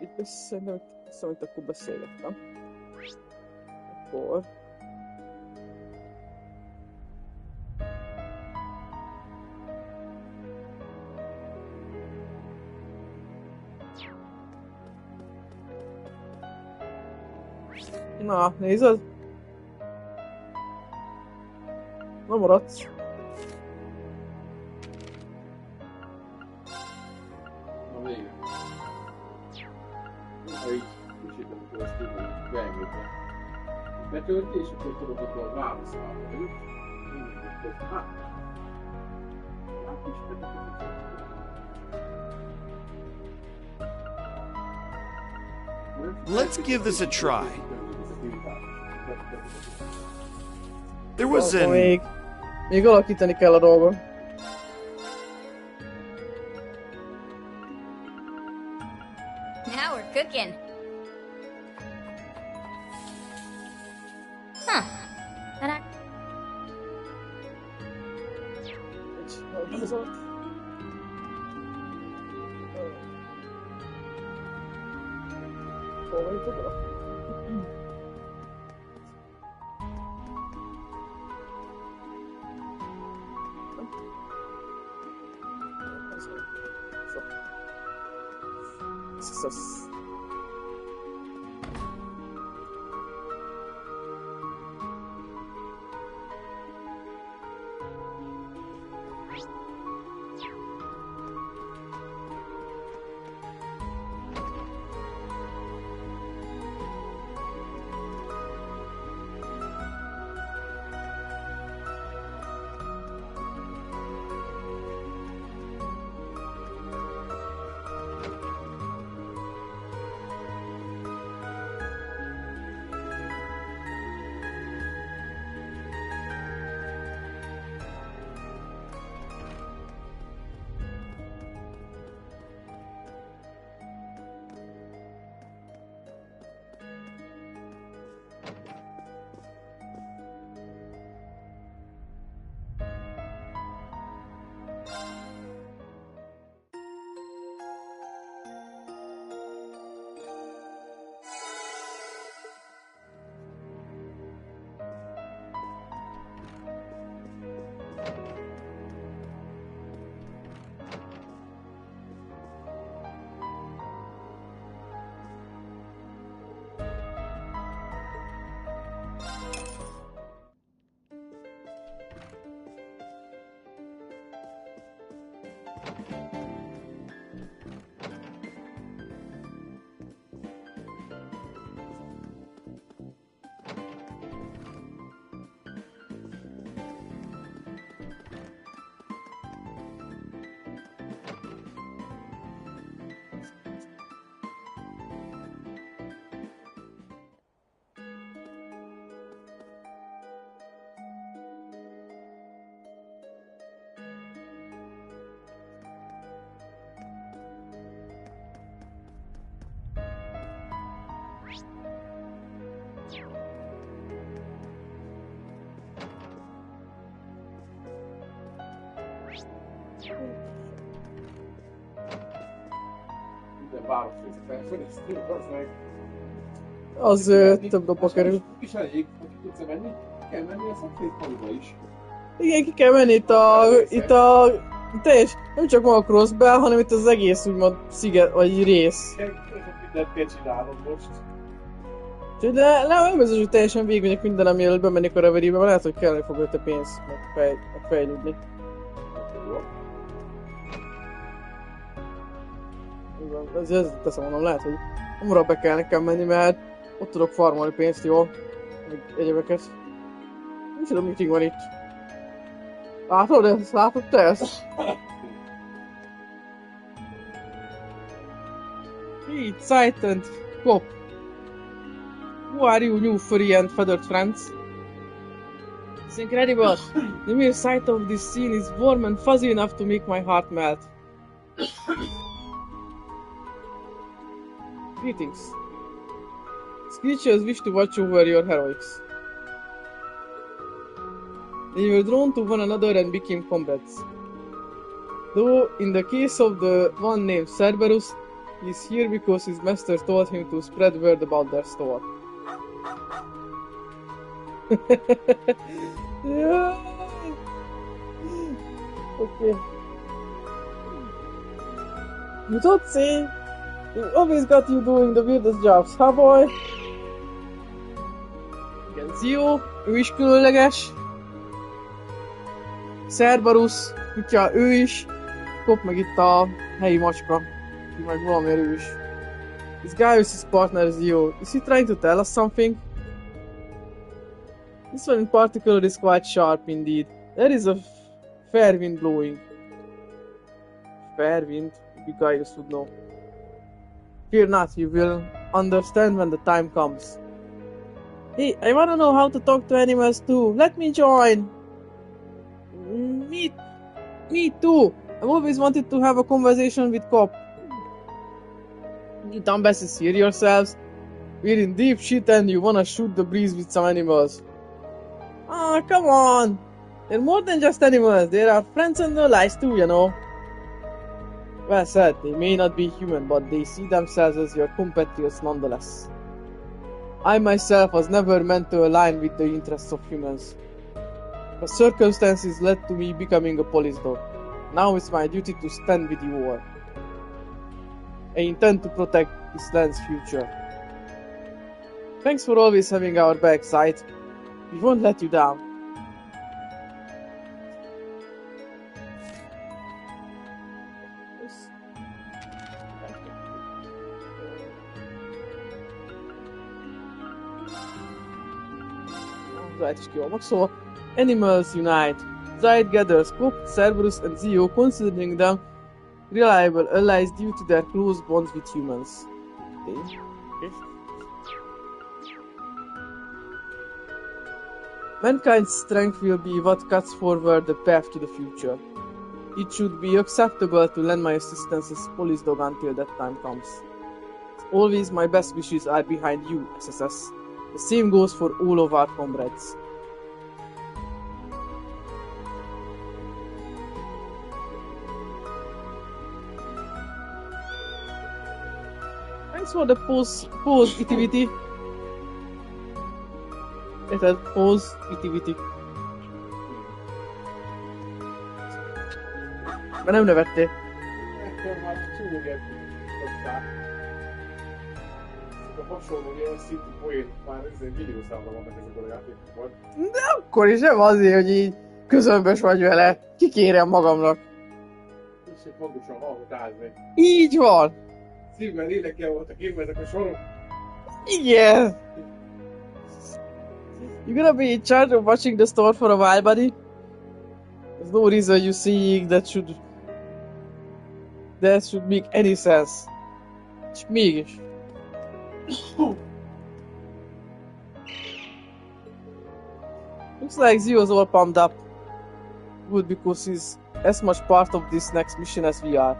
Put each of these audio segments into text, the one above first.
Itt szerintem itt akkor beszélgettem. Akkor... Na, nézed? Na maradsz. Na vége. Ha így kicsit, amikor ezt tudom, beengedve. Betölti, és akkor tudod, akkor válaszolni. Let's give this a try. There was an... Még alakítani kell a dolgon. Now we're cooking. Huh. And I... Success. Minden városrészt felfedeztünk, az meg... Az több dobba kerül. És elég, hogy tudsz menni, kell menni a szakfét faluba is. Igen, ki kell menni itt a teljes, nem csak maga a crossbell, hanem itt az egész úgymond sziget, vagy rész. Mindent kell csinálnom most. De nem biztos, hogy teljesen végigmegyek mindenem, mielőtt bemennék a Reverie-be, mert lehet, hogy kellene fog ötte pénz, meg fejlődni. Ezért teszem mondom, lehet, hogy hamarabb be kell nekem menni, mert ott tudok farmolni pénzt jól, meg egyébeket. Nem tudom, mit van itt. Látod ezt? Látod te ezt? Itt, Sighted, Cop. Who are you, new furry and feathered friends? It's incredible! The mere sight of this scene is warm and fuzzy enough to make my heart melt. Greetings. These creatures wish to watch over your heroics. They were drawn to one another and became comrades. Though, in the case of the one named Cerberus, He's here because his master told him to spread word about their store. Yeah. Okay. You don't say. He always got you doing the weirdest jobs, huh boy? Igen, Zio, ő is különleges. Cerberus, kutya, ő is. Kop meg itt a helyi macska, aki meg valamiért ő is. This guy is his partner Zio. Is he trying to tell us something? This one in particular is quite sharp indeed. There is a fair wind blowing. Fair wind? You guys would know. Fear not, you will understand when the time comes. Hey, I wanna know how to talk to animals too. Let me join. Me too. I've always wanted to have a conversation with Cop. You dumbasses, hear yourselves. We're in deep shit and you wanna shoot the breeze with some animals. Ah, come on. They're more than just animals. They are friends and allies too, you know. Well said, they may not be human, but they see themselves as your compatriots nonetheless. I myself was never meant to align with the interests of humans. But circumstances led to me becoming a police dog. Now it's my duty to stand with you all. I intend to protect this land's future. Thanks for always having our back, Zayt. We won't let you down. Zayt is kiolmak, szóval animals unite. Zayt gathers Cop, Cerberus and Zio, considering them reliable allies due to their close bonds with humans. Okay. Mankind's strength will be what cuts forward the path to the future. It should be acceptable to lend my assistance as police dog until that time comes. As always, my best wishes are behind you, SSS. The same goes for all of our comrades. Thanks for the positivity. It has positivity. Mert nem nevettél. Ekkor már csomó ilyet tudtál. A hasonló ilyen szintű poén már ezért videószámra vannak ezek a játékokban. De akkor is nem azért, hogy így közömbös vagy vele. Kikérem magamnak. És egy pontosan hallgatázni. Így van. Szívben lélekkel voltak írva ezek a sorok. Igen. You're gonna be in charge of watching the store for a while, buddy? There's no reason you seeing that should make any sense. És mégis. Looks like Zio's all pumped up. Good, because he's as much part of this next mission as we are.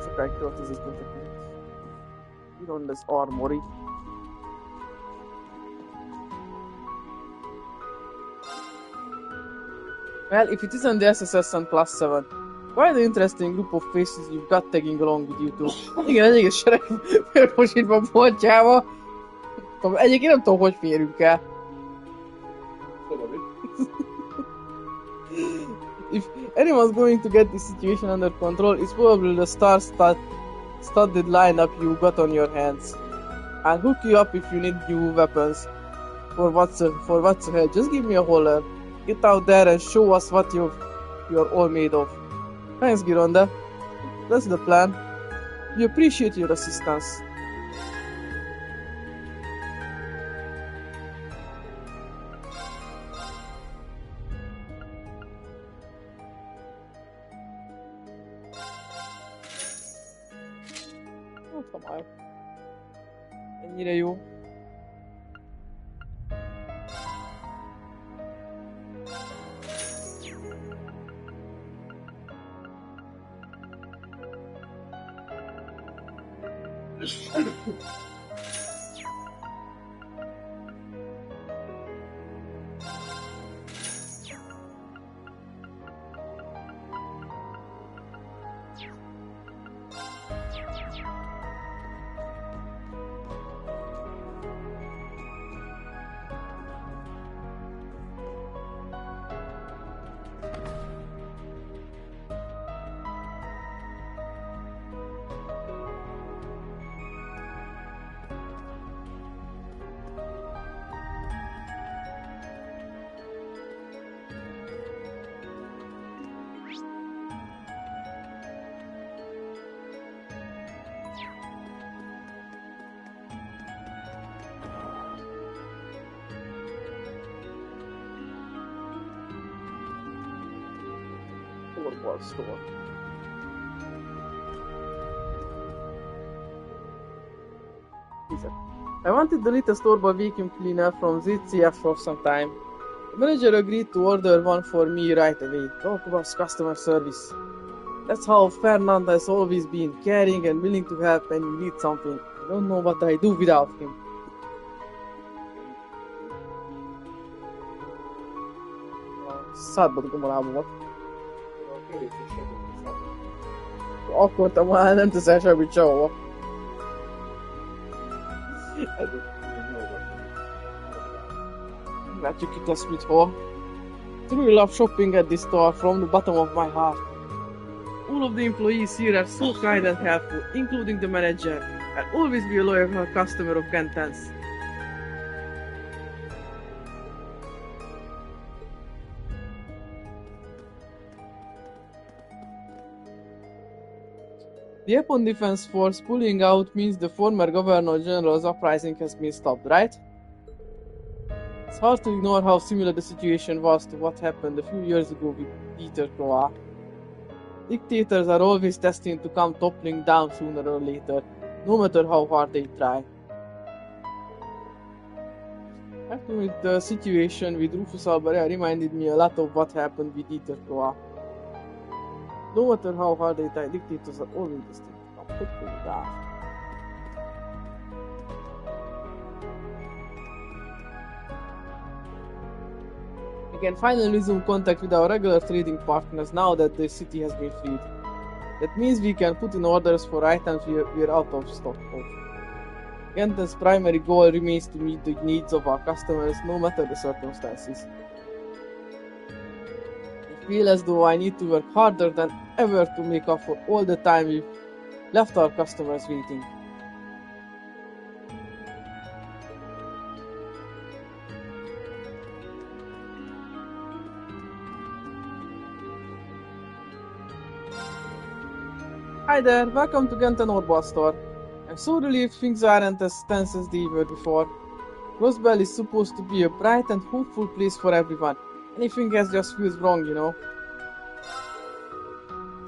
Sokáig költözik nekünk. Iron lesz armory. Well, if it isn't the SSS and +7, quite an interesting group of faces you've got tagging along with you two. Igen, egy egész sereg félposítva pontjába. Egyébként nem tudom, hogy férünk el. If anyone's going to get this situation under control, it's probably the star-studded lineup you got on your hands. I'll hook you up if you need new weapons. For what's ahead, just give me a holler. Get out there and show us what you're all made of. Thanks, Gironda. That's the plan. We appreciate your assistance. Szabályok. Ennyire jó. Orwell store. He said, I wanted the little store vacuum cleaner from ZCF for some time. The manager agreed to order one for me right away. Talk about customer service. That's how Fernand has always been, caring and willing to help when you need something. I don't know what I do without him. Szádba dugom a lábamat. Akkor te már nem teszel semmit sehova. Látjuk itt lesz mit hol. Truly love shopping at this store from the bottom of my heart. All of the employees here are so kind and helpful, including the manager. I'll always be a loyal customer of Genten's. The Japan Defense Force pulling out means the former Governor General's uprising has been stopped, right? It's hard to ignore how similar the situation was to what happened a few years ago with TLoH. Dictators are always destined to come toppling down sooner or later, no matter how hard they try. Actually, the situation with Rufus Alberea reminded me a lot of what happened with TLoH. No matter how hard they try, dictators are always destined to come toppling down. We can finally resume contact with our regular trading partners now that the city has been freed. That means we can put in orders for items we're out of stock of. Genten's primary goal remains to meet the needs of our customers no matter the circumstances. I feel as though I need to work harder than ever to make up for all the time we've left our customers waiting. Hi there, welcome to Genten Orwell store. I'm so relieved things aren't as tense as they were before. Roswell is supposed to be a bright and hopeful place for everyone. Anything else just feels wrong, you know.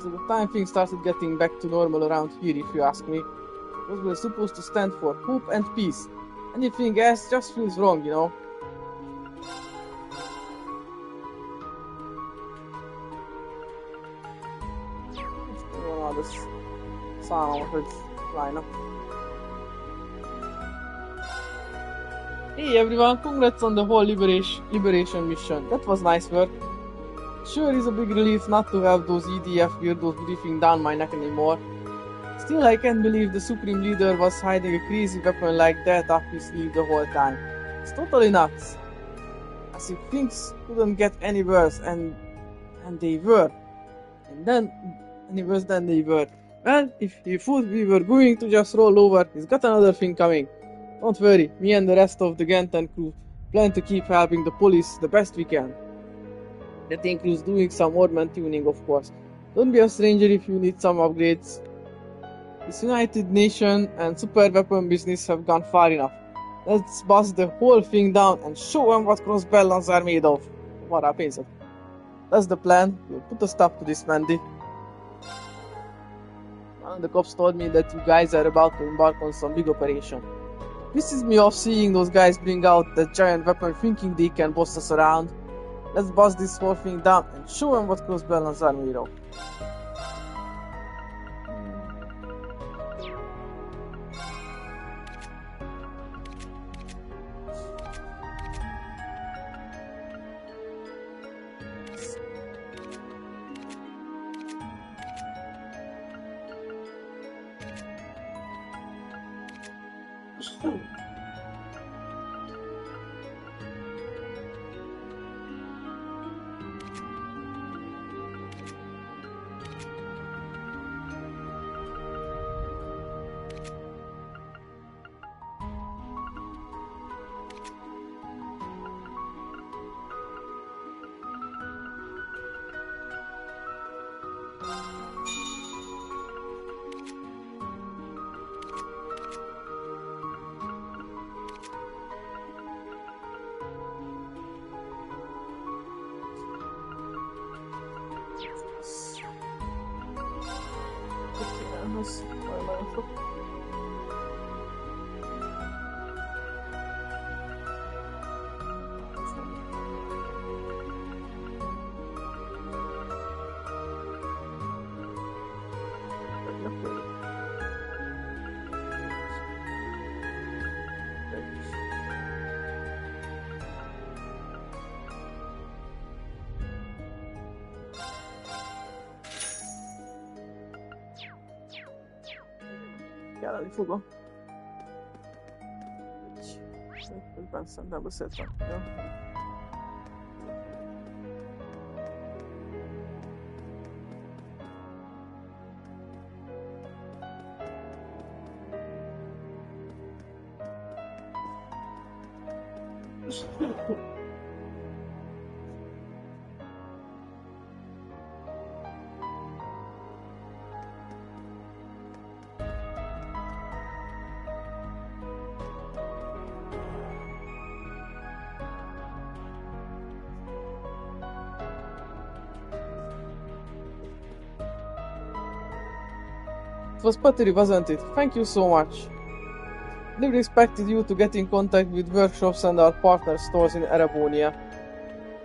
So the time things started getting back to normal around here, if you ask me. Roswell is supposed to stand for hope and peace. Anything else just feels wrong, you know. Hey everyone, congrats on the whole liberation mission. That was nice work. Sure is a big relief not to have those EDF weirdos breathing down my neck anymore. Still, I can't believe the Supreme Leader was hiding a crazy weapon like that up his sleeve the whole time. It's totally nuts. As if things couldn't get any worse, and they were. And then, any worse than they were. Well, if he thought we were going to just roll over, he's got another thing coming. Don't worry, me and the rest of the Genten crew plan to keep helping the police the best we can. That includes doing some Orman tuning, of course. Don't be a stranger if you need some upgrades. This United Nation and super weapon business have gone far enough. Let's bust the whole thing down and show them what cross-balance are made of. What happens? That's the plan. We'll put a stop to this, Mandy. One of the cops told me that you guys are about to embark on some big operation. Pisses me off seeing those guys bring out that giant weapon thinking they can boss us around. Let's bust this whole thing down and show them what close balance are made of. Kelleni fogom. Közben szerintem beszéltem. Jó? It was pottery, wasn't it? Thank you so much. Never expected you to get in contact with workshops and our partner stores in Arabonia.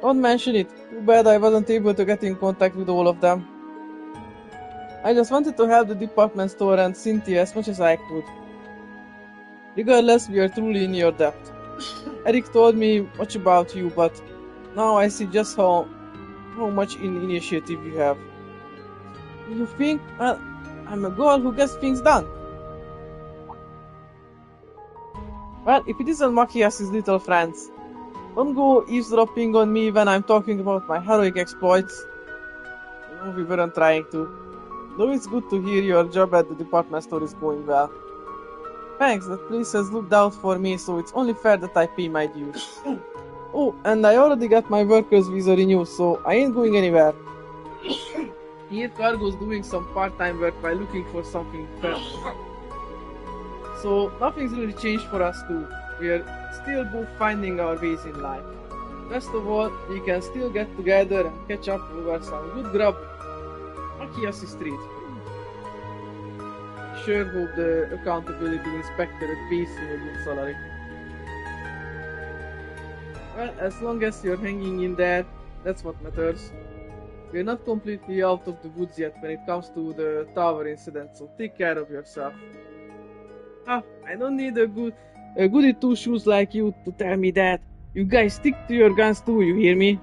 Don't mention it. Too bad I wasn't able to get in contact with all of them. I just wanted to help the department store and Cynthia as much as I could. Regardless, we are truly in your debt. Eric told me much about you, but now I see just how much initiative you have. You think, well, I'm a girl who gets things done. Well, if it isn't Machias's little friends, don't go eavesdropping on me when I'm talking about my heroic exploits. No, we weren't trying to. Though it's good to hear your job at the department store is going well. Thanks, that place has looked out for me, so it's only fair that I pay my dues. Oh, and I already got my worker's visa renewed, so I ain't going anywhere. Here Cargo's doing some part-time work while looking for something fresh. So nothing's really changed for us too. We are still both finding our ways in life. Best of all, we can still get together and catch up over some good grub. Machias Street. Sure hope the accountability inspector pays you a good salary. Well, as long as you're hanging in there, that's what matters. We're not completely out of the woods yet when it comes to the tower incident, so take care of yourself. I don't need a goody two-shoes like you to tell me that. You guys stick to your guns too, you hear me?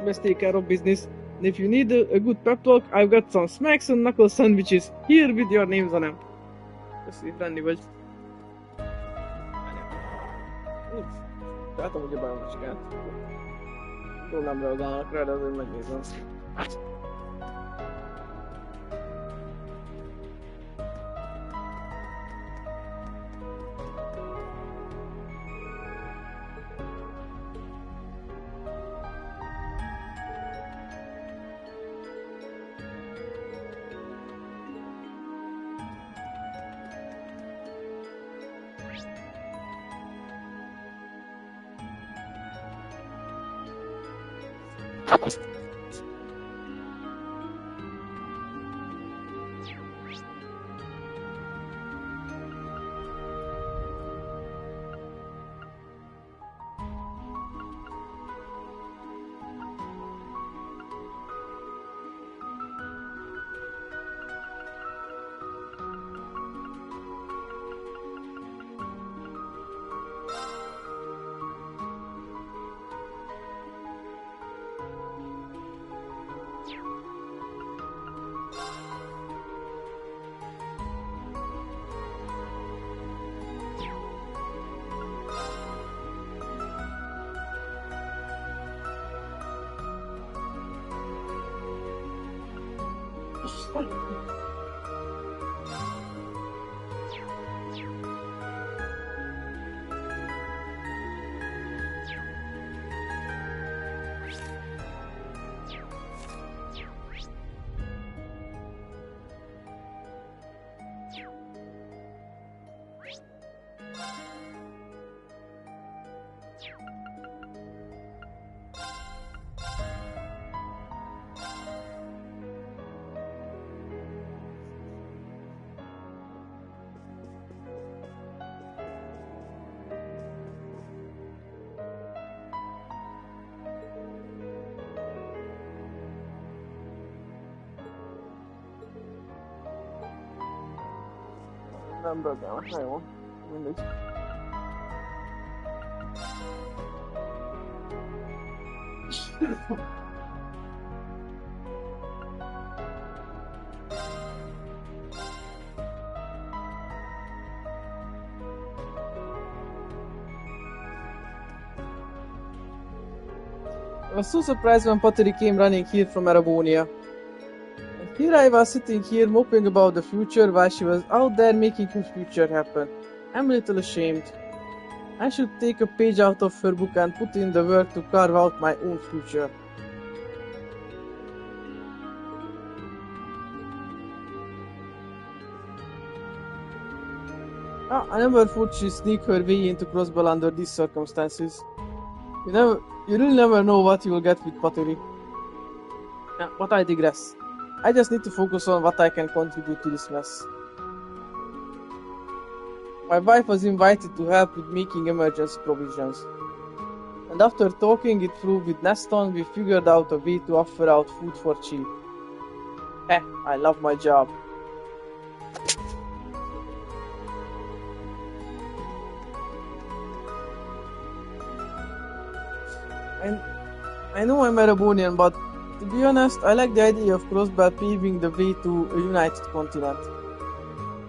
Let's take care of business. And if you need a good pep talk, I've got some smacks and knuckle sandwiches here with your names on them. Köszi, friendly vagy. Látom, hogy a bámacskát. Jól nem reagálnak rá, de azért megnézem. Nem böggelnek, na jó. Mindegy. I was so surprised when Pottery came running here from Arabonia. And here I was sitting here moping about the future while she was out there making her future happen. I'm a little ashamed. I should take a page out of her book and put in the work to carve out my own future. I never thought she'd sneak her way into Crossbell under these circumstances. You really never know what you will get with pottery. But I digress. I just need to focus on what I can contribute to this mess. My wife was invited to help with making emergency provisions. And after talking it through with Neston, we figured out a way to offer out food for cheap. I love my job. And I know I'm Arabonian, but to be honest, I like the idea of Crossbell paving the way to a united continent.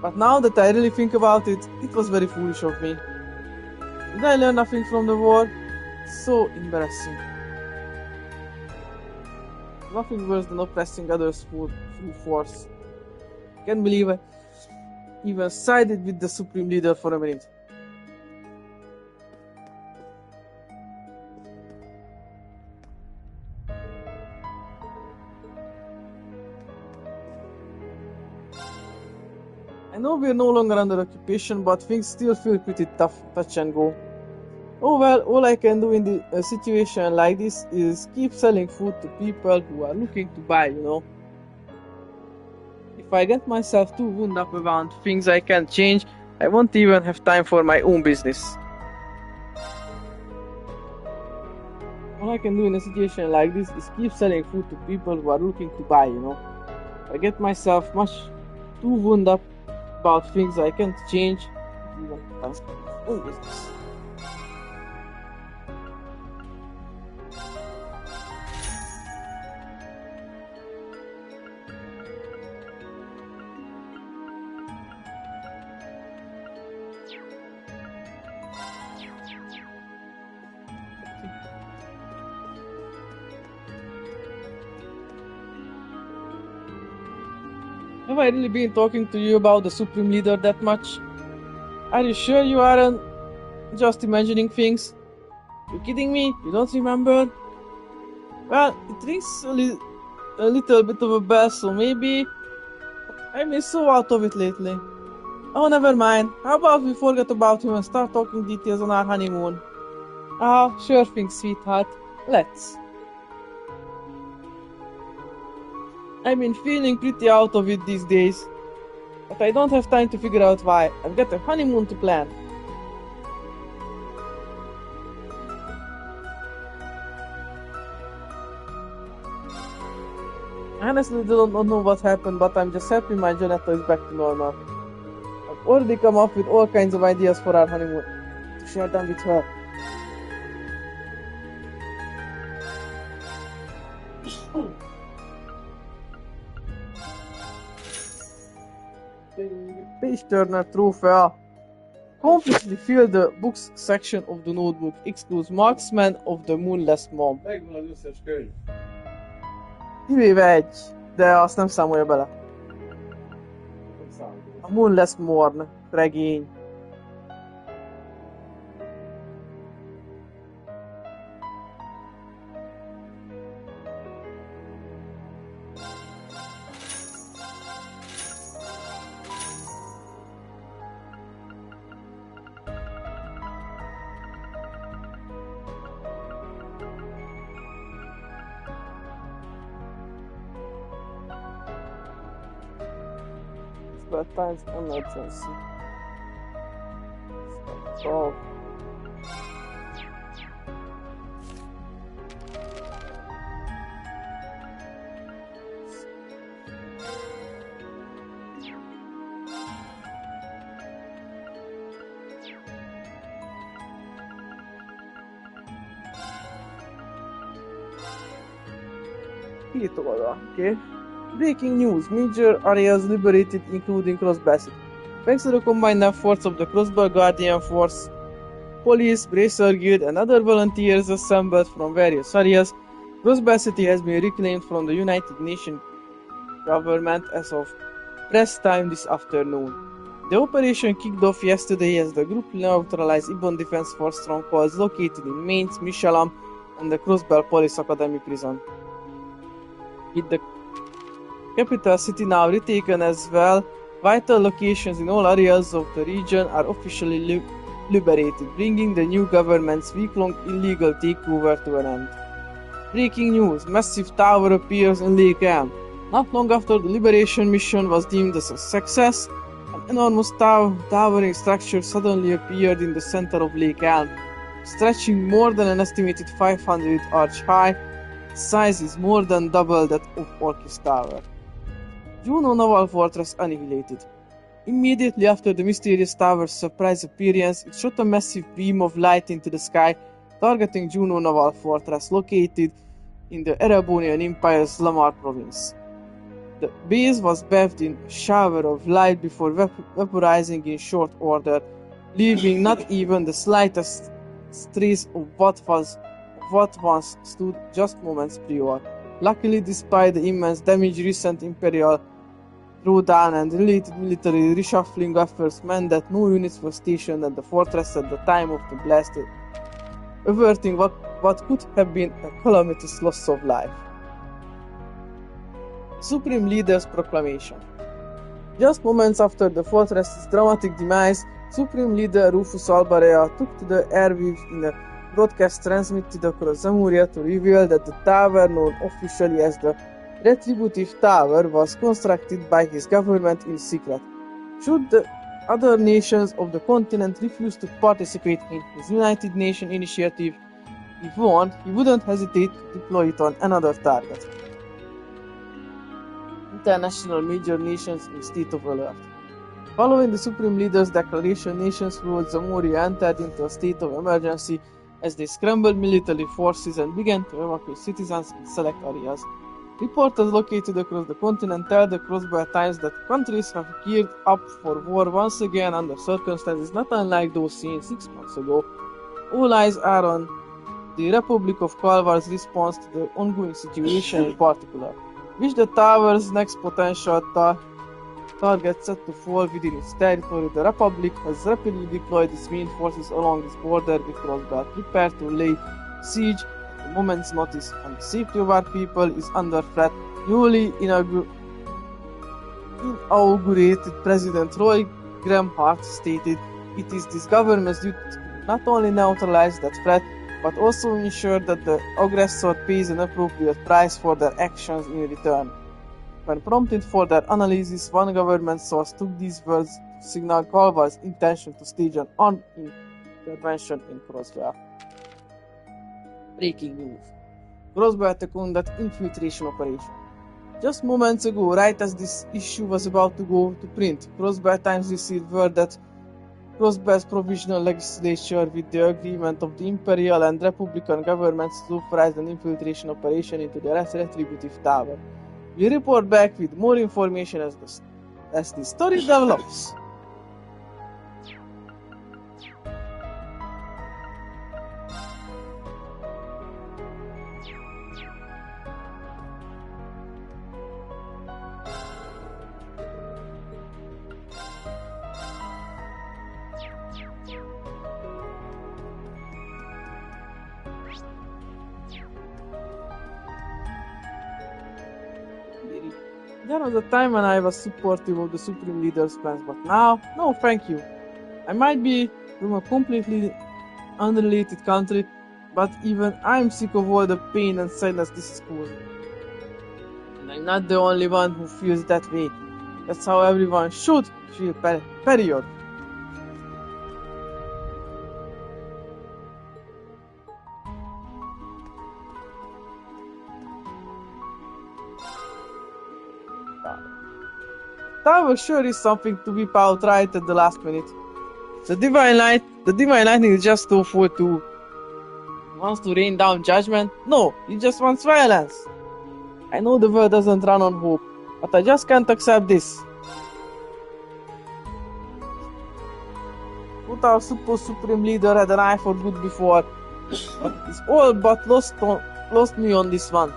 But now that I really think about it, it was very foolish of me. Did I learn nothing from the war? So embarrassing. Nothing worse than oppressing others through force. Can't believe I even sided with the Supreme Leader for a minute. I know we're no longer under occupation, but things still feel pretty tough, touch and go. Oh well, all I can do in a situation like this is keep selling food to people who are looking to buy, you know. If I get myself too wound up around things I can't change, I won't even have time for my own business. All I can do in a situation like this is keep selling food to people who are looking to buy, you know. If I get myself much too wound up about things I can't change, even have my own business. Have I really been talking to you about the Supreme Leader that much? Are you sure you aren't just imagining things? You kidding me? You don't remember? Well, it rings a little bit of a bell, so maybe I've been so out of it lately. Oh, never mind. How about we forget about him and start talking details on our honeymoon? Ah, sure thing, sweetheart. Let's. I've been feeling pretty out of it these days, but I don't have time to figure out why. I've got a honeymoon to plan. I honestly don't know what happened, but I'm just happy my Janetta is back to normal. I've already come up with all kinds of ideas for our honeymoon to share them with her. Page Turner Trophy. Completely fill the books section of the notebook. Excludes Marksman of the Moonless Mom. Megvan az összes könyv. Kivéve egy, de azt nem számolja bele. Nem számít. A Moonless Morn regény. But times emergency. Stop. Két oldal, okay? Breaking news, major areas liberated including Crossbar City. Thanks to the combined efforts of the Crossbar Guardian Force, police, Bracer Guild and other volunteers assembled from various areas, Crossbar City has been reclaimed from the United Nations government as of press time this afternoon. The operation kicked off yesterday as the group neutralized Ibon Defense Force strongholds located in Mainz, Mishalam and the Crossbar Police Academy prison. With the capital city now retaken as well, vital locations in all areas of the region are officially liberated, bringing the new government's week-long illegal takeover to an end. Breaking news, massive tower appears in Lake Elm. Not long after the liberation mission was deemed a success, an enormous towering structure suddenly appeared in the center of Lake Elm, stretching more than an estimated 500 arch high. Its size is more than double that of Orchis Tower. Juno Naval Fortress annihilated. Immediately after the mysterious tower's surprise appearance, it shot a massive beam of light into the sky, targeting Juno Naval Fortress located in the Erebonian Empire's Lamar province. The base was bathed in a shower of light before vaporizing in short order, leaving not even the slightest trace of what once stood just moments prior. Luckily, despite the immense damage, recent Imperial drawdown and related military reshuffling efforts meant that no units were stationed at the fortress at the time of the blast, averting what could have been a calamitous loss of life. Supreme Leader's Proclamation. Just moments after the fortress's dramatic demise, Supreme Leader Rufus Albarea took to the airwaves in a broadcast transmitted across Zamuria to reveal that the tower, known officially as the Retributive Tower, was constructed by his government in secret. Should the other nations of the continent refuse to participate in his United Nations initiative, if warned, he wouldn't hesitate to deploy it on another target. International major nations in state of alert. Following the Supreme Leader's declaration, nations throughout Zamuria entered into a state of emergency as they scrambled military forces and began to evacuate citizens in select areas. Reporters located across the continent tell the Crossbar Times that countries have geared up for war once again under circumstances not unlike those seen 6 months ago. All eyes are on the Republic of Kalvar's response to the ongoing situation in particular, which the tower's next potential target set to fall within its territory. The Republic has rapidly deployed its main forces along its border with Crossbar, prepared to lay siege at a moment's notice, and the safety of our people is under threat. Newly inaugurated President Roy Graham Hart stated, "It is this government's duty to not only neutralize that threat, but also ensure that the aggressor pays an appropriate price for their actions in return." When prompted for their analysis, one government source took these words to signal Calvar's intention to stage an armed intervention in Crosswell. Breaking news. Crosswell to conduct infiltration operation. Just moments ago, right as this issue was about to go to print, Crosswell Times received word that Crosswell's provisional legislature, with the agreement of the Imperial and Republican governments, authorized an infiltration operation into the Retributive Tower. We report back with more information as the story develops. There was a time when I was supportive of the Supreme Leader's plans, but now, no thank you. I might be from a completely unrelated country, but even I'm sick of all the pain and sadness this is causing. And I'm not the only one who feels that way. That's how everyone should feel, period. Tower sure is something to whip out right at the last minute. The Divine Lightning is just too full too. He wants to rain down judgment? No, he just wants violence. I know the world doesn't run on hope, but I just can't accept this. What our supposed Supreme Leader had an eye for good before, but he's all but lost me on this one.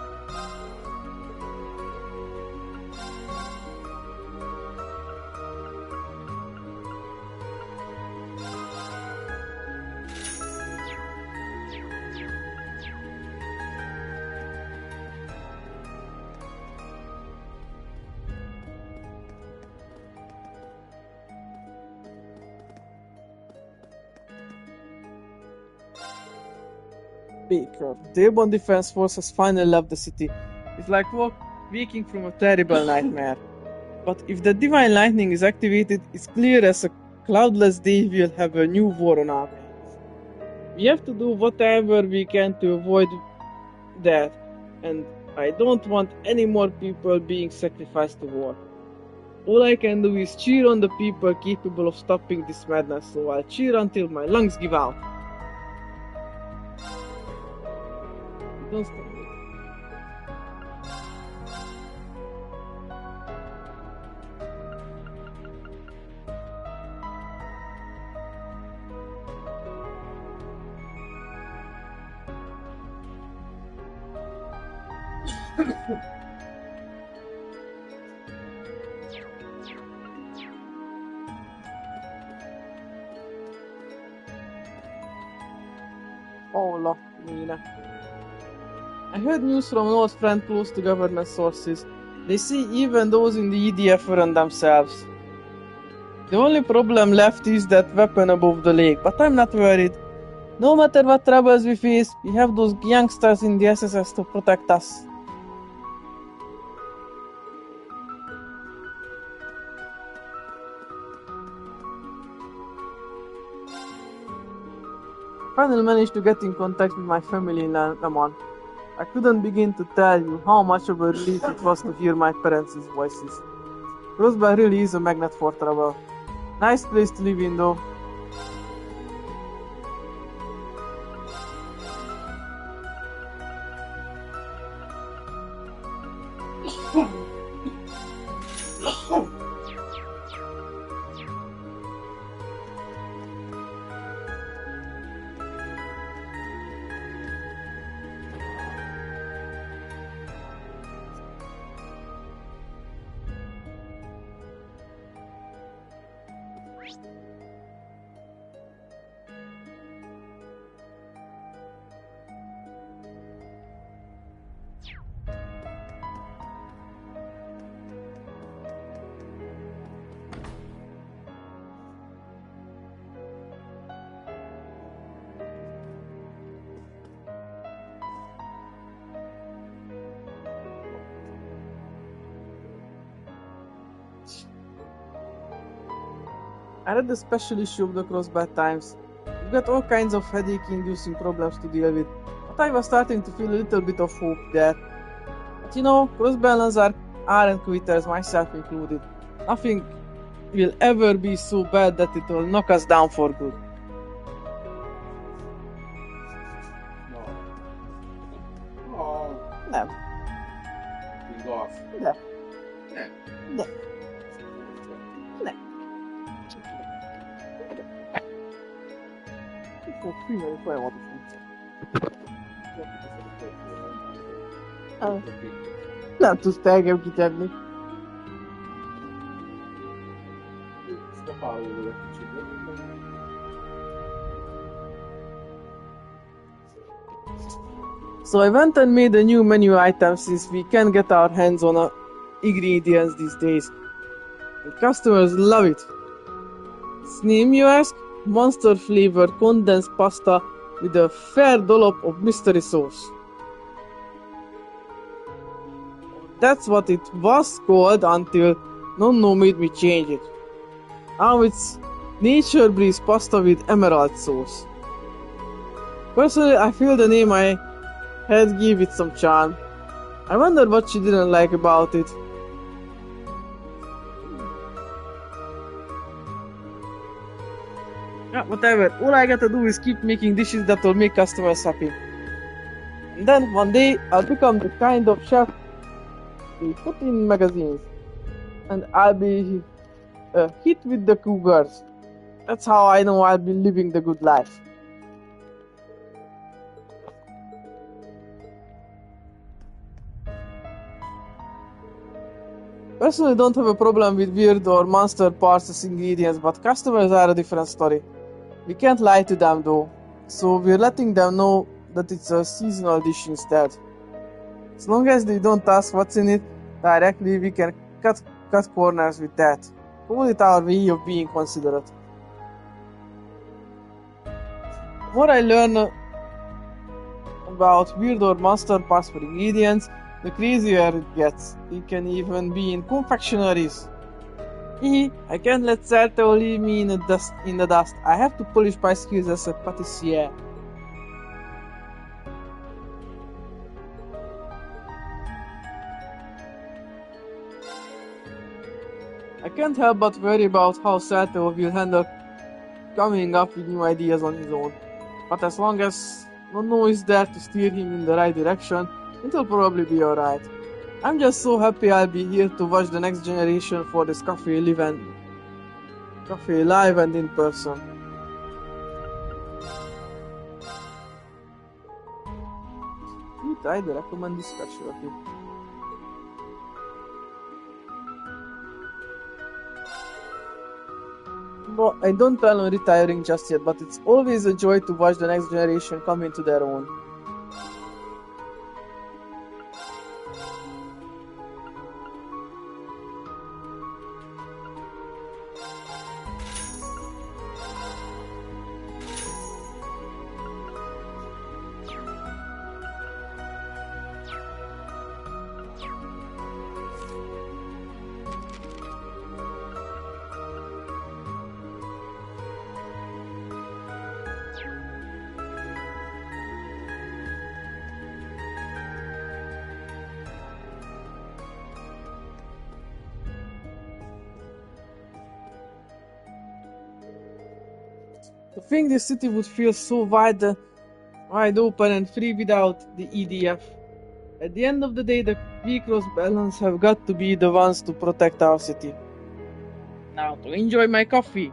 Baker, the airborne defense force has finally left the city. It's like waking from a terrible nightmare. But if the Divine Lightning is activated, it's clear as a cloudless day we'll have a new war on our hands. We have to do whatever we can to avoid that, and I don't want any more people being sacrificed to war. All I can do is cheer on the people capable of stopping this madness, so I'll cheer until my lungs give out. Don't stop it. Hola, Nina. I heard news from an old friend close to government sources. They say even those in the EDF run themselves. The only problem left is that weapon above the lake, but I'm not worried. No matter what troubles we face, we have those youngsters in the SSS to protect us. Finally managed to get in contact with my family in Lemon. I couldn't begin to tell you how much of a relief it was to hear my parents' voices. Crossbar really is a magnet for travel. Nice place to live in though. I read the special issue of the Crossbad Times. We've got all kinds of headache-inducing problems to deal with, but I was starting to feel a little bit of hope there. But you know, crossbalance aren't quitters, myself included. Nothing will ever be so bad that it will knock us down for good. No. No. Nem, Igaz. de, Nem. de, nem. Fog figyelni folyamatosan. Nem tudsz te engem kitenni. Skapálódó egy kicsit. So I went and made a new menu item since we can get our hands on ingredients these days. And customers love it. Its name, you ask? Monster flavored condensed pasta with a fair dollop of mystery sauce. That's what it was called until Nonno made me change it. Now it's Nature Breeze pasta with emerald sauce. Personally, I feel the name I had give it some charm. I wonder what she didn't like about it. Yeah, whatever. All I gotta do is keep making dishes that will make customers happy. And then one day I'll become the kind of chef they put in magazines. And I'll be a hit with the cougars. That's how I know I'll be living the good life. Personally, don't have a problem with weird or monster parts as ingredients, but customers are a different story. We can't lie to them though, so we're letting them know that it's a seasonal dish instead. As long as they don't ask what's in it directly, we can cut corners with that. Call it our way of being considerate. The more I learn about weird or monster parts for ingredients, the crazier it gets. It can even be in confectionaries. I can't let Certo leave me in the dust. I have to polish my skills as a patissier. I can't help but worry about how Certo will handle coming up with new ideas on his own. But as long as Nonno is there to steer him in the right direction, it'll probably be alright. I'm just so happy I'll be here to watch the next generation for this cafe live and in person. I'd recommend this specialty. No, I don't plan on retiring just yet, but it's always a joy to watch the next generation come into their own. To think this city would feel so wide open and free without the EDF. At the end of the day, the V-Cross balance have got to be the ones to protect our city. Now to enjoy my coffee.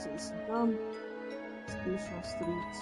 Since done. Station Street.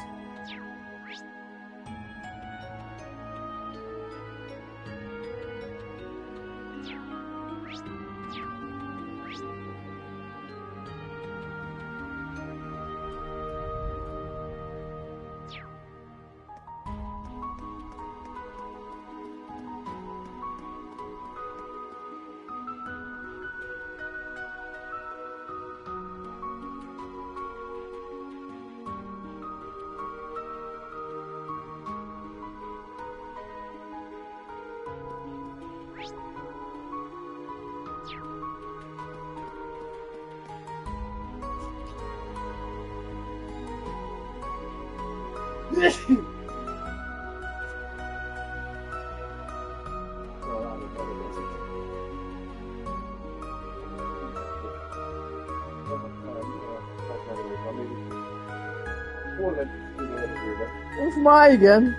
Hol lett kimerülve? Most már igen.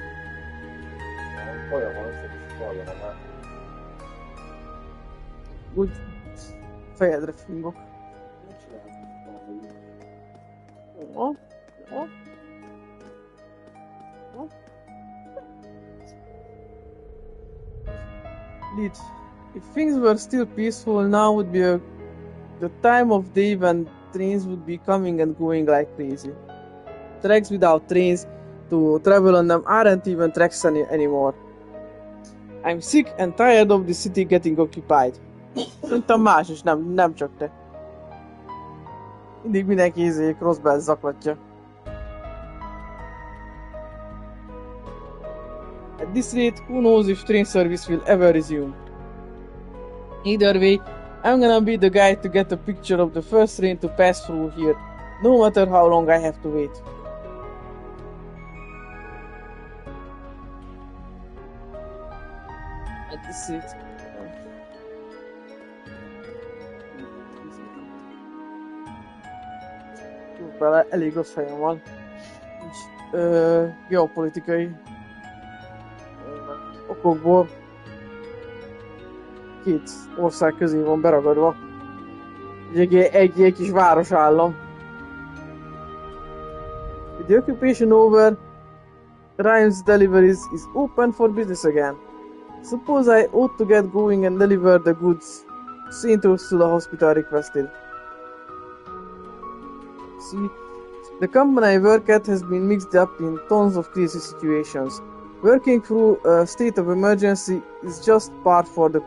Olyan van, összes falja van már. Úgy fejedre fingok. Mit csinálunk? Jó. Jó. Jó. Lead. If things were still peaceful, now would be the time of day when trains would be coming and going like crazy. Tracks without trains to travel on them aren't even tracks anymore. I'm sick and tired of the city getting occupied. Szerintem más is, nem csak te. Mindig mindenki Crossbell zaklatja. At this rate, who knows if train service will ever resume. Either way, I'm gonna be the guy to get a picture of the first train to pass through here, no matter how long I have to wait. At this rate... Vele elég rossz fejem van. És, geopolitikai okokból két ország közé van beragadva. Egy kis városállam. With the occupation over, Ryan's Deliveries is open for business again. Suppose I ought to get going and deliver the goods St. Ursula Hospital requested. See, the company I work at has been mixed up in tons of crisis situations. Working through a state of emergency is just par for the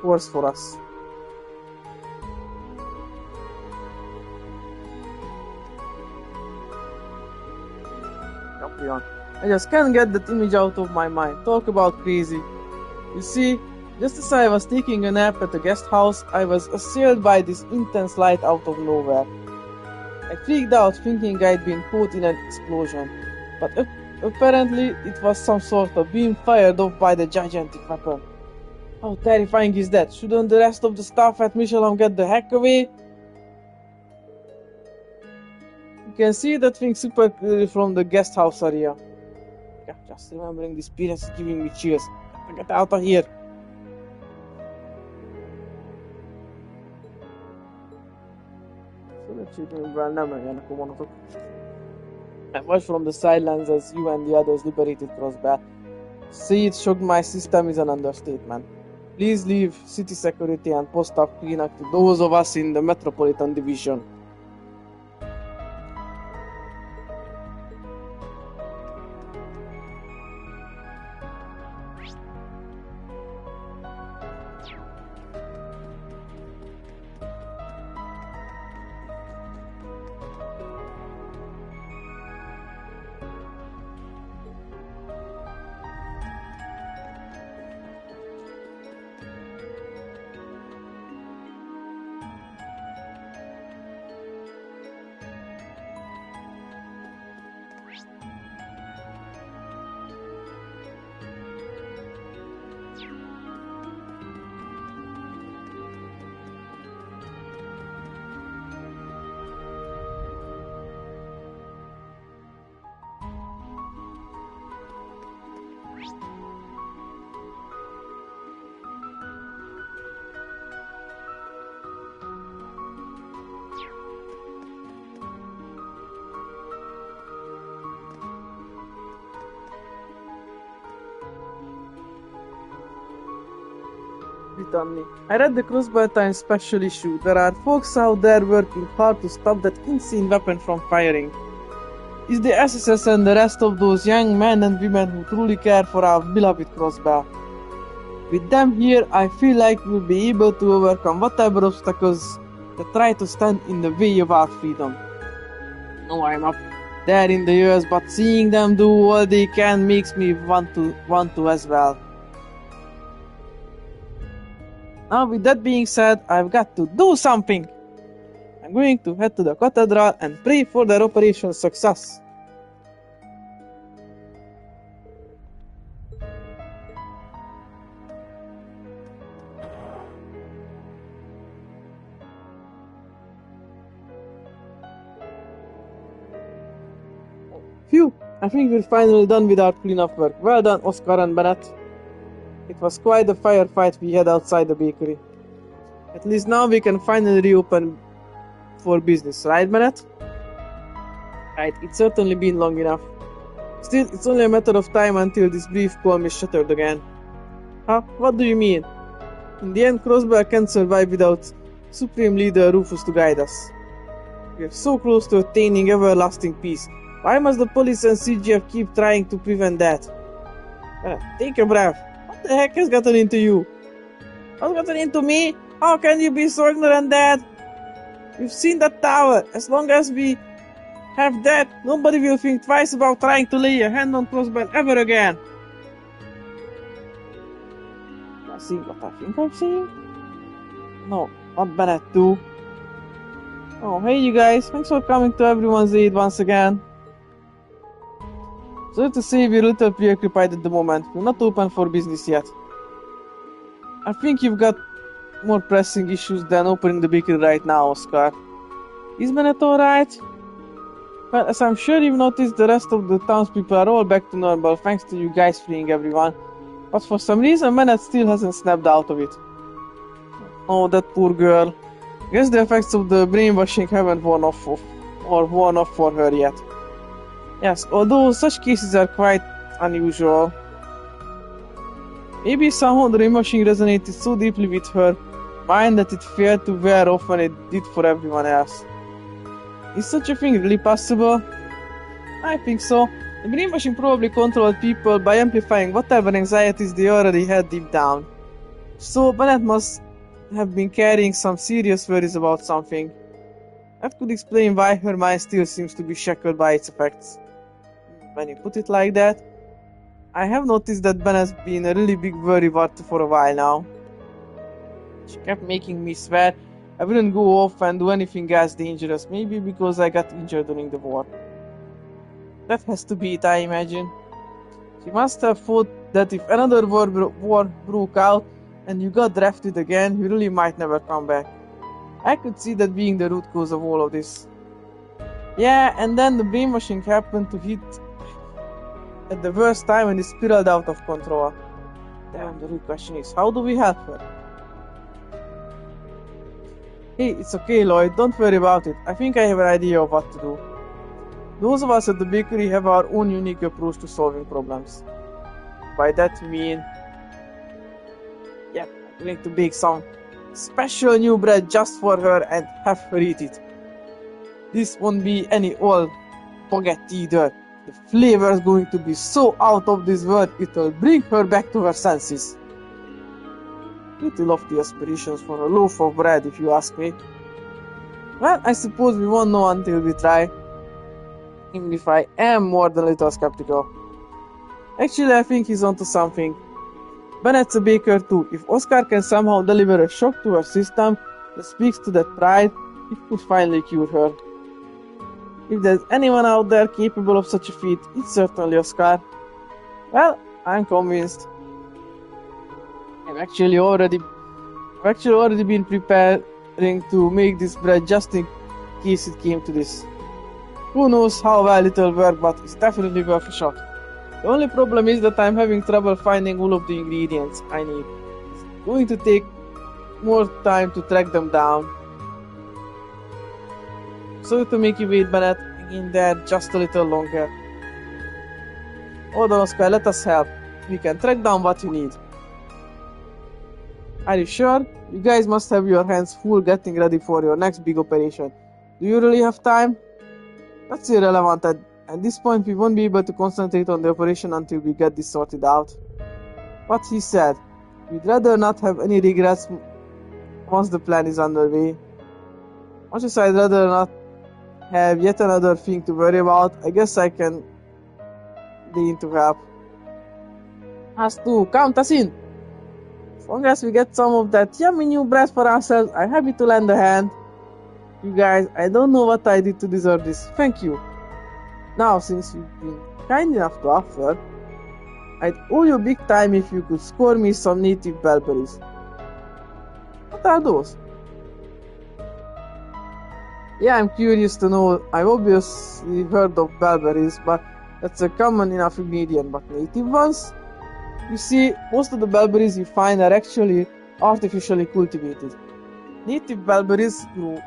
course for us. I just can't get that image out of my mind. Talk about crazy. You see, just as I was taking a nap at the guest house, I was assailed by this intense light out of nowhere. I freaked out thinking I'd been caught in an explosion, but apparently it was some sort of beam fired off by the gigantic weapon. How terrifying is that? Shouldn't the rest of the staff at Michelin get the heck away? You can see that thing super clearly from the guest house area. Yeah, just remembering this experience is giving me chills. Get out of here. Szövetségünkben nem menjenek a vonatok. I watched from the sidelines as you and the others liberated Crossbell. See it shocked my system is an understatement. Please leave city security and post staff clean up to those of us in the Metropolitan Division. it on me. I read the Crossbar Times special issue. There are folks out there working hard to stop that insane weapon from firing. It's the SSS and the rest of those young men and women who truly care for our beloved crossbar. With them here, I feel like we'll be able to overcome whatever obstacles that try to stand in the way of our freedom. No, I'm up there in the years, but seeing them do all they can makes me want to as well. Now, with that being said, I've got to do something. I'm going to head to the cathedral and pray for their operation success. Phew, I think we're finally done with our cleanup work. Well done, Oscar and Bennett. It was quite a firefight we had outside the bakery. At least now we can finally reopen for business, right, Bennett? Right, it's certainly been long enough. Still, it's only a matter of time until this brief calm is shattered again. Huh? What do you mean? In the end, Crossbar can't survive without Supreme Leader Rufus to guide us. We are so close to attaining everlasting peace. Why must the police and CGF keep trying to prevent that? Take a breath. What the heck has gotten into you? What's gotten into me? How can you be so ignorant, Dad? You've seen that tower. As long as we have that, nobody will think twice about trying to lay a hand on Crossbar ever again. Not seeing what I think I'm seeing? No, not Bennett too. Oh, hey you guys. Thanks for coming to everyone's aid once again. So to say, we're a little preoccupied at the moment. We're not open for business yet. I think you've got more pressing issues than opening the bakery right now, Oscar. Is Bennett alright? Well, as I'm sure you've noticed, the rest of the townspeople are all back to normal thanks to you guys freeing everyone. But for some reason, Bennett still hasn't snapped out of it. Oh, that poor girl. Guess the effects of the brainwashing haven't worn off for her yet. Yes, although such cases are quite unusual. Maybe somehow the brainwashing resonated so deeply with her mind that it failed to wear off when it did for everyone else. Is such a thing really possible? I think so. The brainwashing probably controlled people by amplifying whatever anxieties they already had deep down. So Bennett must have been carrying some serious worries about something. That could explain why her mind still seems to be shackled by its effects. When you put it like that, I have noticed that Ben has been a really big worrywart for a while now. She kept making me swear I wouldn't go off and do anything as dangerous, maybe because I got injured during the war. That has to be it, I imagine. She must have thought that if another war broke out and you got drafted again, you really might never come back. I could see that being the root cause of all of this. Yeah, and then the brainwashing happened to hit at the worst time and it spiraled out of control. Damn, the real question is, how do we help her? Hey, it's okay, Lloyd, don't worry about it. I think I have an idea of what to do. Those of us at the bakery have our own unique approach to solving problems. By that we mean... Yep, I'm going to bake some special new bread just for her and have her eat it. This won't be any old baguette either. The flavor is going to be so out of this world, it'll bring her back to her senses. Pretty lofty aspirations for a loaf of bread, if you ask me. Well, I suppose we won't know until we try. Even if I am more than a little skeptical. Actually, I think he's onto something. Bennett's a baker too. If Oscar can somehow deliver a shock to her system that speaks to that pride, it could finally cure her. If there's anyone out there capable of such a feat, it's certainly Oscar. Well, I'm convinced. I've actually already been preparing to make this bread just in case it came to this. Who knows how well it'll work, but it's definitely worth a shot. The only problem is that I'm having trouble finding all of the ingredients I need. It's going to take more time to track them down. So to make you wait, Bennett, hang in there just a little longer. Hold on, Oscar, let us help. We can track down what you need. Are you sure? You guys must have your hands full getting ready for your next big operation. Do you really have time? That's irrelevant. At this point, we won't be able to concentrate on the operation until we get this sorted out. But he said, we'd rather not have any regrets once the plan is underway. Much as I'd rather not have yet another thing to worry about, I guess I can lean to help. Has to count us in. As long as we get some of that yummy new bread for ourselves, I'm happy to lend a hand. You guys, I don't know what I did to deserve this. Thank you. Now, since you've been kind enough to offer, I'd owe you big time if you could score me some native bellberries. What are those? Yeah, I'm curious to know. I've obviously heard of bellberries, but that's a common enough ingredient. But native ones? You see, most of the bellberries you find are actually artificially cultivated. Native bellberries grow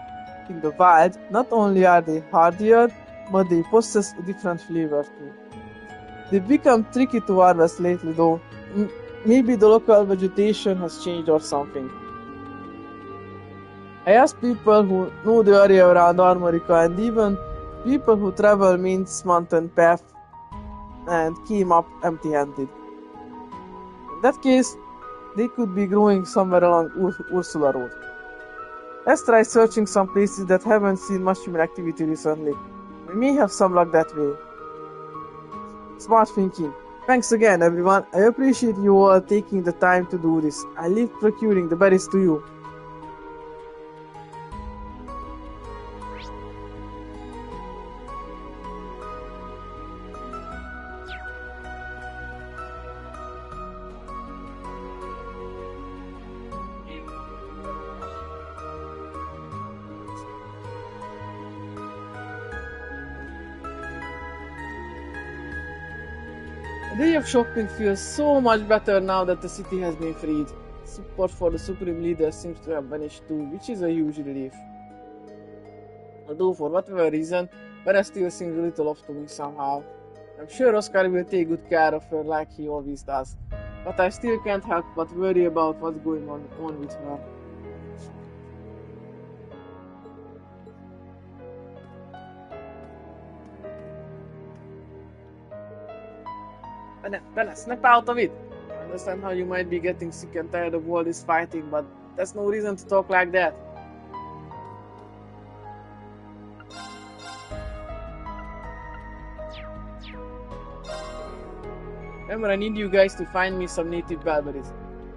in the wild. Not only are they hardier, but they possess a different flavor too. They've become tricky to harvest lately though. Maybe the local vegetation has changed or something. I asked people who know the area around Armorica and even people who travel Main's mountain path and came up empty-handed. In that case, they could be growing somewhere along Ursula Road. Let's try searching some places that haven't seen much human activity recently. We may have some luck that way. Smart thinking. Thanks again, everyone. I appreciate you all taking the time to do this. I leave procuring the berries to you. The day of shopping feels so much better now that the city has been freed. Support for the Supreme Leader seems to have vanished too, which is a huge relief. Although for whatever reason, Vera still seems a little off to me somehow. I'm sure Oscar will take good care of her like he always does, but I still can't help but worry about what's going on with her. Bella, snap out of it! I understand how you might be getting sick and tired of all this fighting, but that's no reason to talk like that. Remember, I need you guys to find me some native bellberries.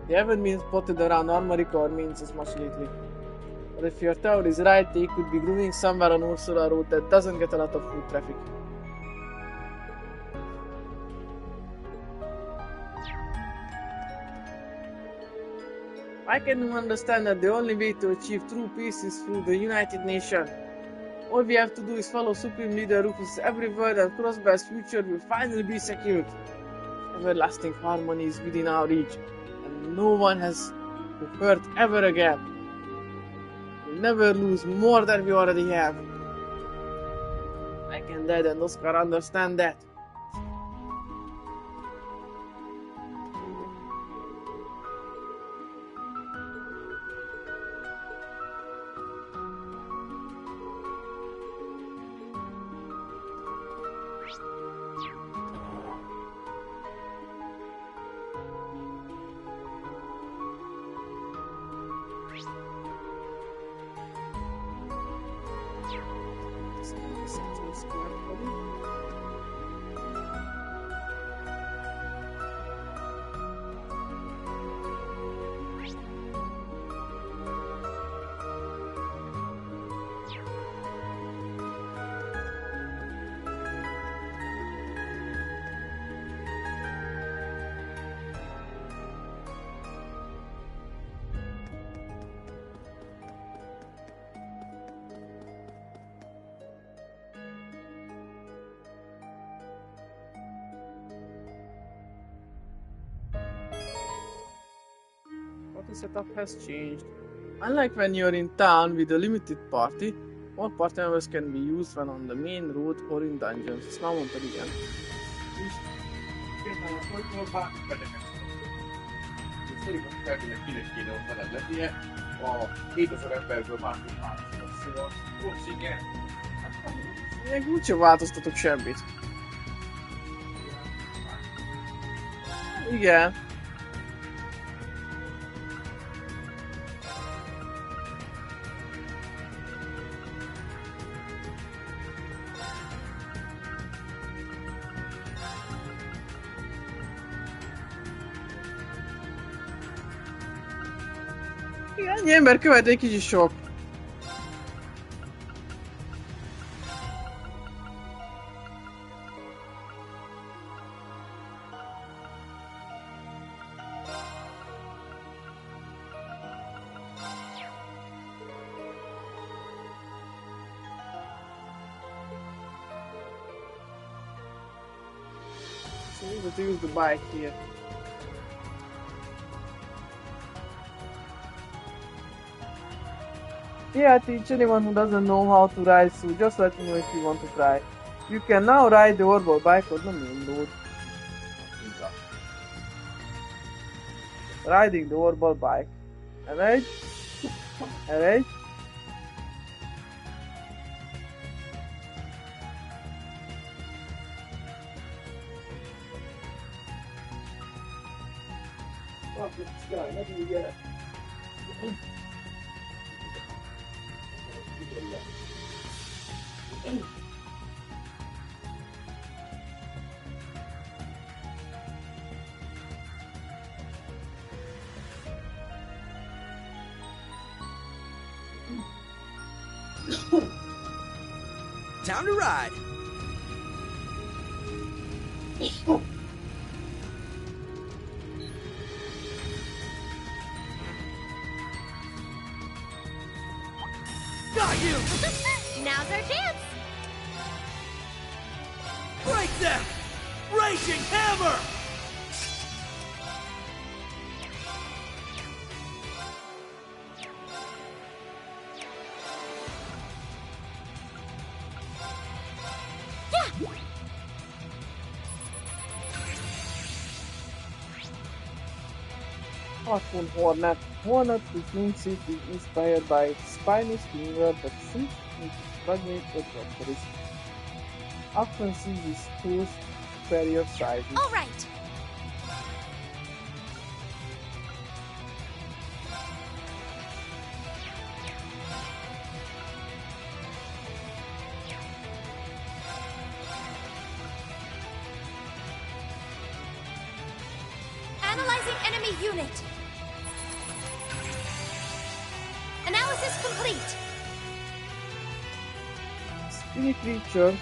They haven't been spotted around Armorica or Mainz as much lately. But if your tower is right, they could be growing somewhere on Ursula Road that doesn't get a lot of foot traffic. I can understand that the only way to achieve true peace is through the United Nations. All we have to do is follow Supreme Leader Rufus' every word and Crossbell's future will finally be secured. Everlasting harmony is within our reach, and no one has to hurt ever again. We'll never lose more than we already have. I can Dad and Oscar understand that. The setup has changed. Unlike when you're in town with a limited party, all party members can be used when on the main road or in dungeons. Ezt már mondtad, igen. Szerintem feltétlenül kinek kéne ott veled lennie, a 7000 emberből másik választasz. Szóval, rossz igen. Még úgyse változtatok semmit. Igen. Igen, ennyi ember követ egy kicsit sok. So we need to use the bike here. Yeah, teach anyone who doesn't know how to ride, so just let me know if you want to try. You can now ride the orbital bike, or nem indult. Riding the orbital bike. Elég? Elég? Time to ride. Got you! Now's our chance. Break them! Raging hammer! Harpoon Hornet. Hornet, which means it is inspired by its spiny stinger that sinks into stagnate adversaries. Often sees its tools superior sizes. All right. Analyzing enemy unit. Analysis complete. Spiny creature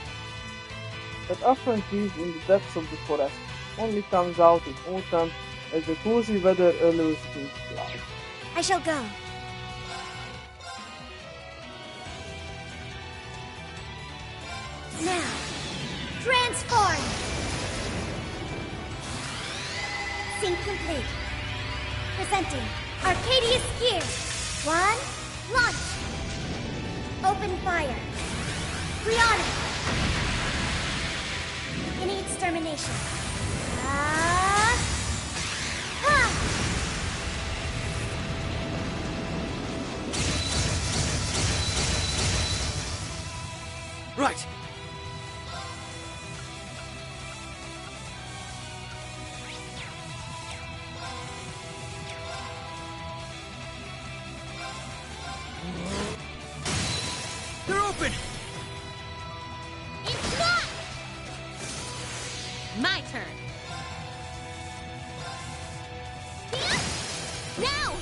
that often lives in the depths of the forest only comes out in autumn as the cozy weather allows to fly. I shall go. Now, transform. Sync complete. Presenting Arcadius Gear. 1, launch. Open fire. Brianna. Any extermination. Ha! Right. They're open! It's not! My turn. Now!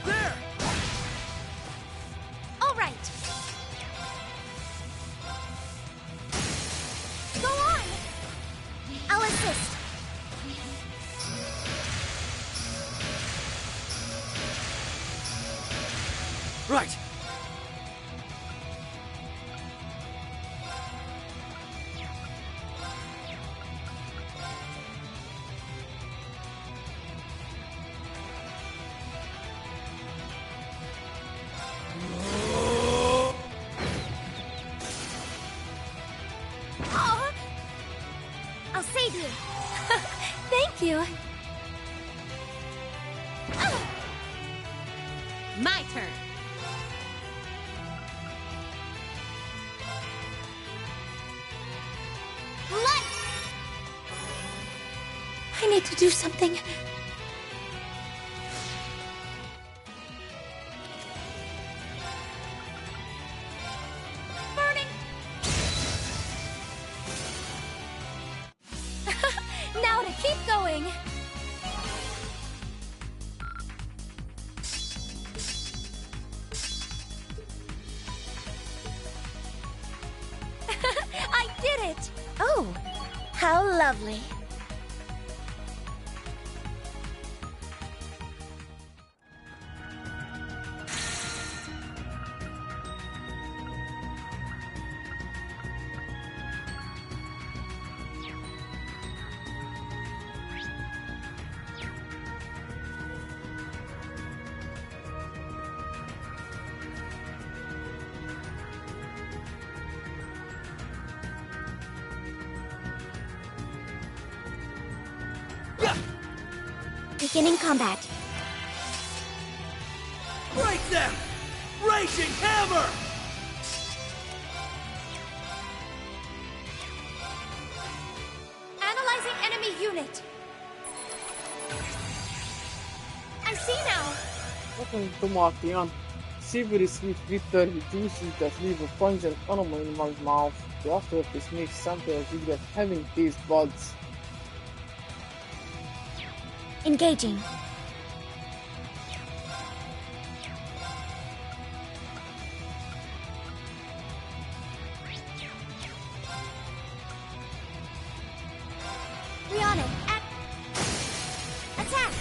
There! All right. Go on. I'll assist. Right! Oh, I'll save you. Thank you. need to do something. Burning! Now to keep going! I did it! Oh, how lovely. Beginning combat. Break them! Raging hammer! Analyzing enemy unit. I see now. Open tomato on. Savory sweet bitter with juices that leave a pungent aroma in one's mouth. The aftertaste makes something as if that having taste buds. Engaging. We on it. Attack!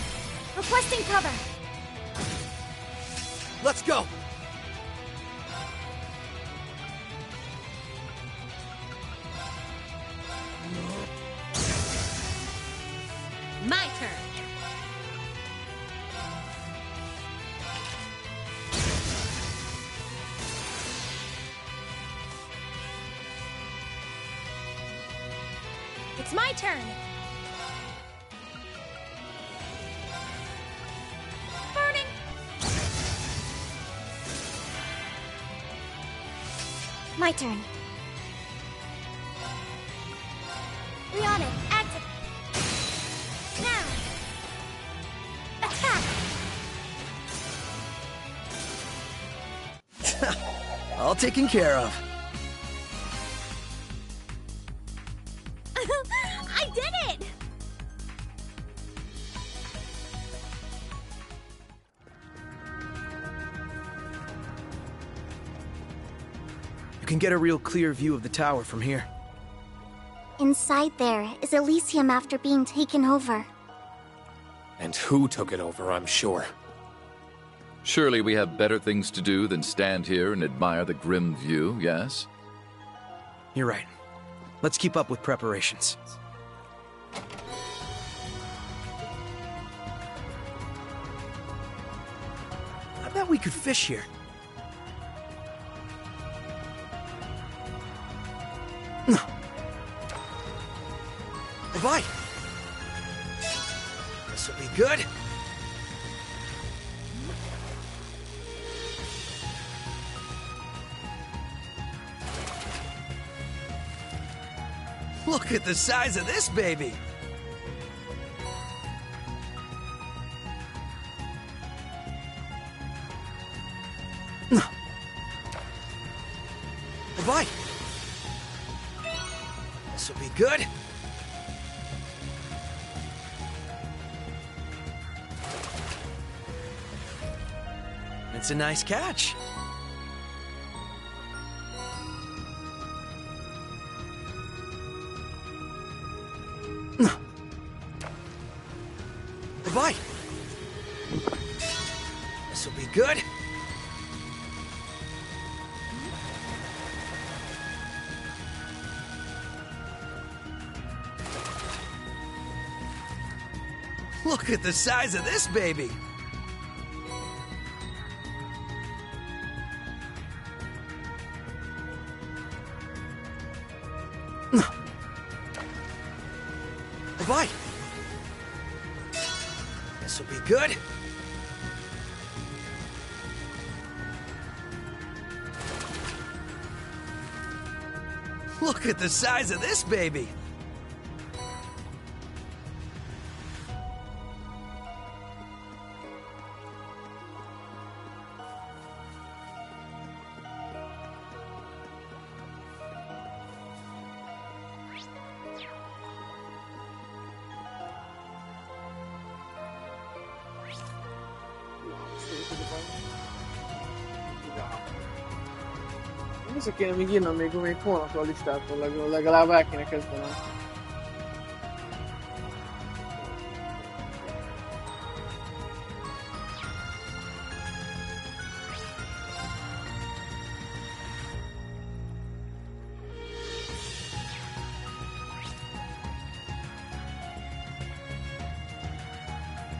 Requesting cover. Let's go! My turn. It's my turn. Burning. My turn. We on it. Active. Now. Attack. All taken care of. I did it! You can get a real clear view of the tower from here. Inside there is Elysium after being taken over. And who took it over, I'm sure. Surely we have better things to do than stand here and admire the grim view, yes? You're right. Let's keep up with preparations. I bet we could fish here. A bite. This'll be good. Look at the size of this baby! A bite! This'll be good. It's a nice catch. A bite. This'll be good. Look at the size of this baby. A bite. This'll be good. Look at the size of this baby. Vissza kéne még írnom még holnapra a listát, legalább el kéne kezdenem.